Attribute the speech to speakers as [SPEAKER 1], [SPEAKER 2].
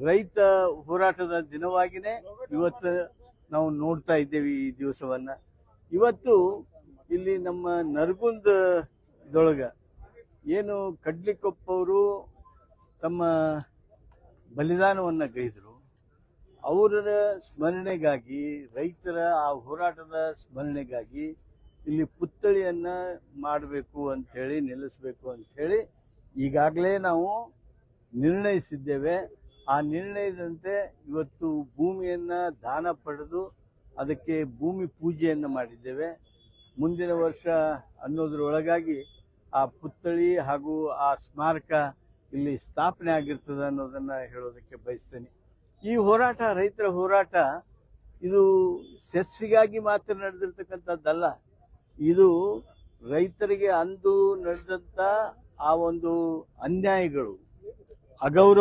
[SPEAKER 1] ರೈತ ಹೋರಾಟದ ದಿನವಾಗಿನೇ ಇವತ್ತು ನಾವು ನೋಡ್ತಾ ಇದ್ದೇವೆ ಈ ದಿವಸವನ್ನ. ಇವತ್ತು ಇಲ್ಲಿ ನಮ್ಮ ನರಗುಂದದೊಳಗ ಏನು ಕಡ್ಲಿಕೊಪ್ಪ ಅವರು ತಮ್ಮ ಬಲಿದಾನವನ್ನ ಗೈದರು, ಅವರ ಸ್ಮರಣೆಗಾಗಿ, ರೈತರ ಆ ಹೋರಾಟದ ಸ್ಮರಣೆಗಾಗಿ ಇಲ್ಲಿ ಪುತ್ಥಳಿಯನ್ನ ಮಾಡಬೇಕು ಅಂತ ಹೇಳಿ, ನಿಲ್ಲಿಸಬೇಕು ಅಂತ ಹೇಳಿ ಈಗಾಗಲೇ ನಾವು ನಿರ್ಣಯಿಸಿದ್ದೇವೆ. ಆ ನಿರ್ಣಯದಂತೆ ಇವತ್ತು ಭೂಮಿಯನ್ನ ದಾನ ಪಡೆದು ಅದಕ್ಕೆ ಭೂಮಿ ಪೂಜೆಯನ್ನು ಮಾಡಿದ್ದೇವೆ. ಮುಂದಿನ ವರ್ಷ ಅನ್ನೋದ್ರೊಳಗಾಗಿ ಆ ಪುತ್ಥಳಿ ಹಾಗೂ ಆ ಸ್ಮಾರಕ ಇಲ್ಲಿ ಸ್ಥಾಪನೆ ಆಗಿರ್ತದೆ ಅನ್ನೋದನ್ನ ಹೇಳೋದಕ್ಕೆ ಬಯಸ್ತೇನೆ. ಈ ಹೋರಾಟ, ರೈತರ ಹೋರಾಟ, ಇದು ಸೆಸ್ಸಿಗಾಗಿ ಮಾತ್ರ ನಡೆದಿರ್ತಕ್ಕಂಥದ್ದಲ್ಲ. ಇದು ರೈತರಿಗೆ ಅಂದು ನಡೆದಂತ ಆ ಒಂದು ಅನ್ಯಾಯಗಳು, ಅಗೌರವ